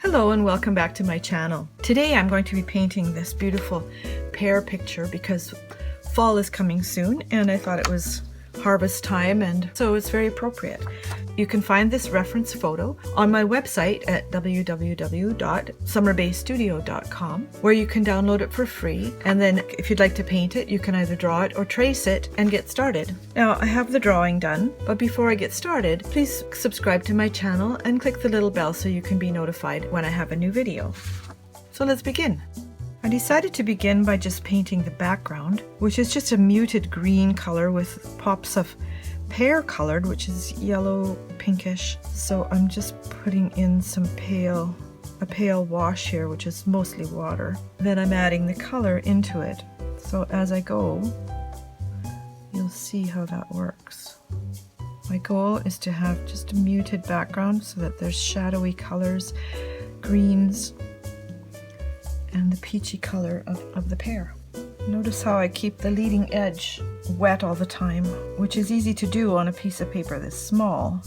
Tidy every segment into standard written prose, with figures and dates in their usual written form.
Hello and welcome back to my channel. Today I'm going to be painting this beautiful pear picture because fall is coming soon and I thought it was harvest time, and so it's very appropriate. You can find this reference photo on my website at www.summerbaystudio.com, where you can download it for free, and then if you'd like to paint it you can either draw it or trace it and get started. Now I have the drawing done, but before I get started, please subscribe to my channel and click the little bell so you can be notified when I have a new video. So let's begin. I decided to begin by just painting the background, which is just a muted green color with pops of pear colored, which is yellow pinkish. So I'm just putting in a pale wash here, which is mostly water. Then I'm adding the color into it. So as I go, you'll see how that works. My goal is to have just a muted background so that there's shadowy colors, greens, and the peachy color of the pear. Notice how I keep the leading edge wet all the time, which is easy to do on a piece of paper this small.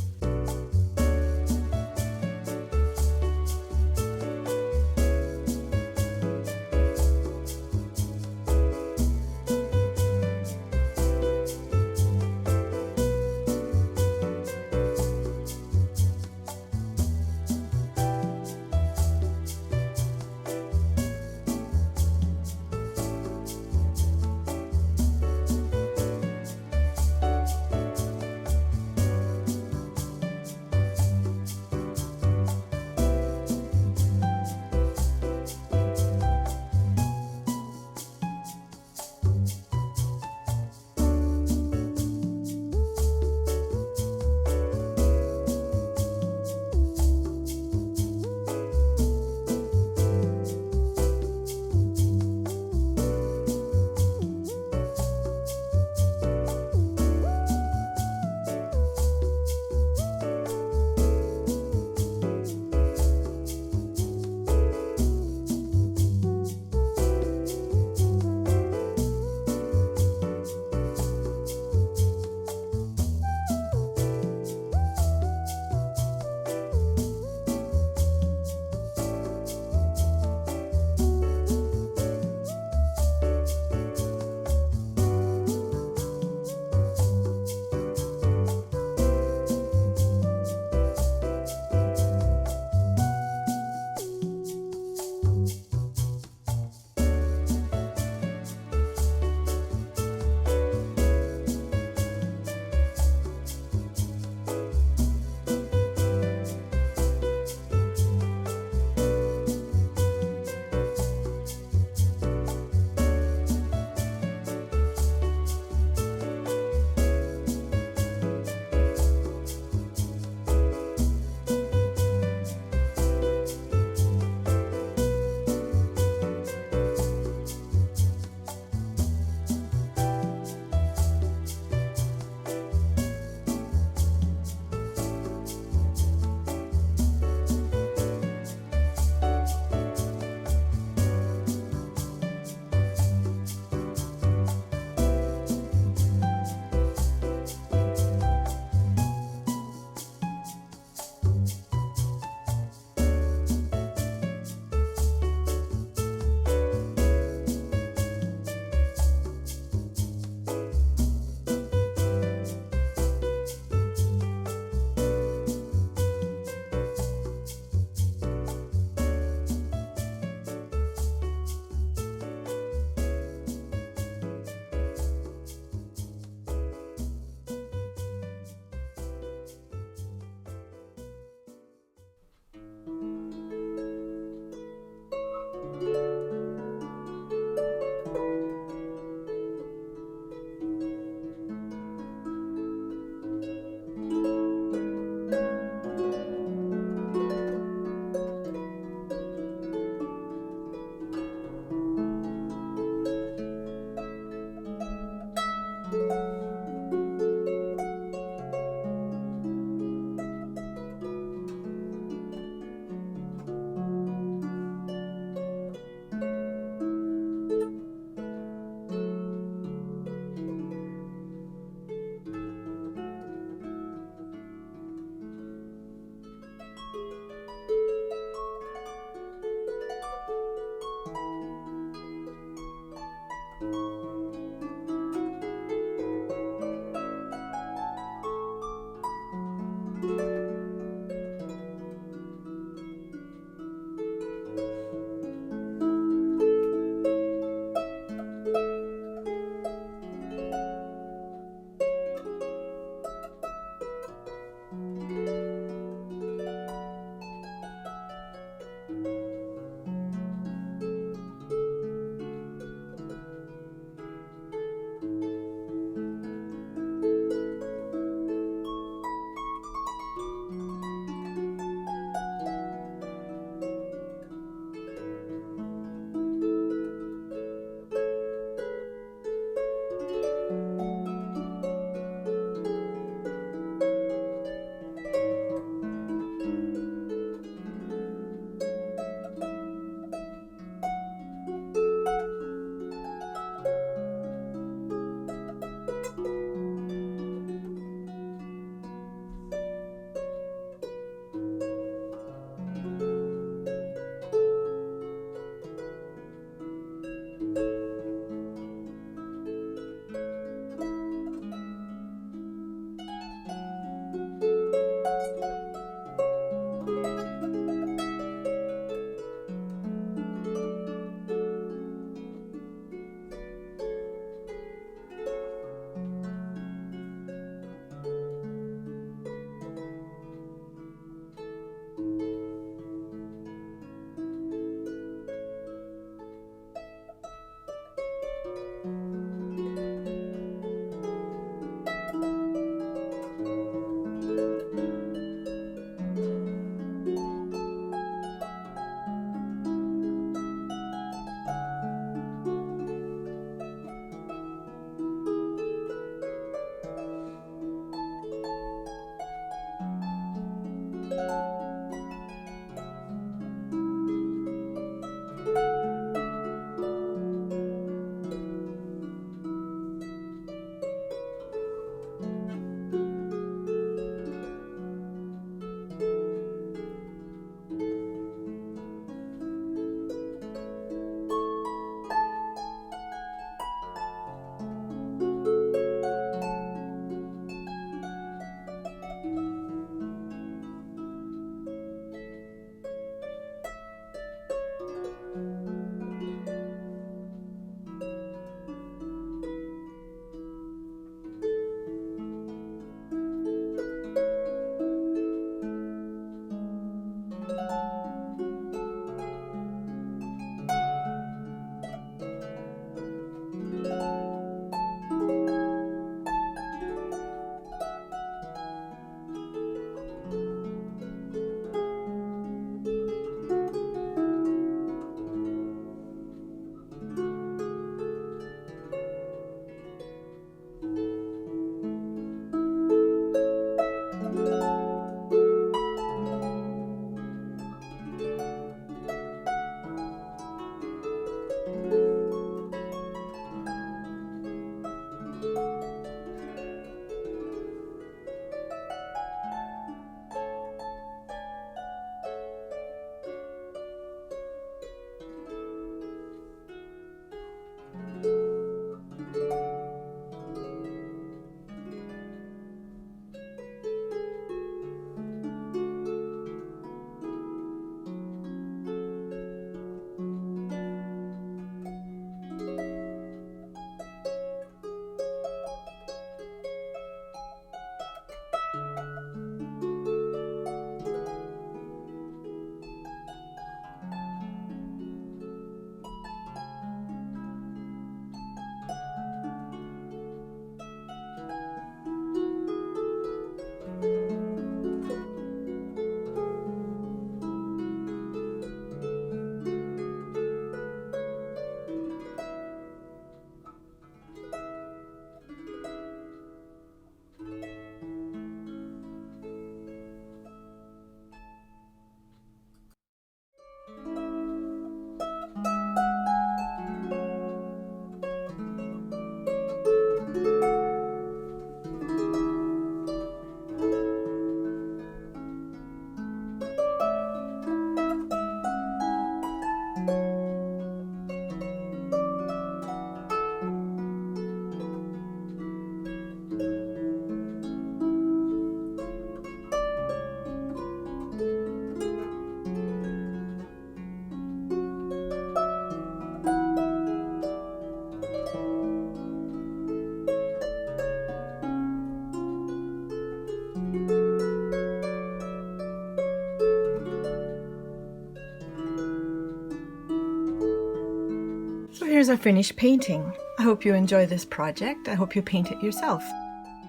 here's our finished painting. I hope you enjoy this project. I hope you paint it yourself.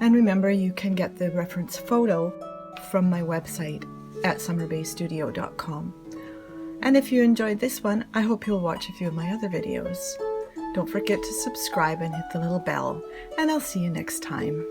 And remember, you can get the reference photo from my website at summerbaystudio.com. And if you enjoyed this one, I hope you'll watch a few of my other videos. Don't forget to subscribe and hit the little bell, and I'll see you next time.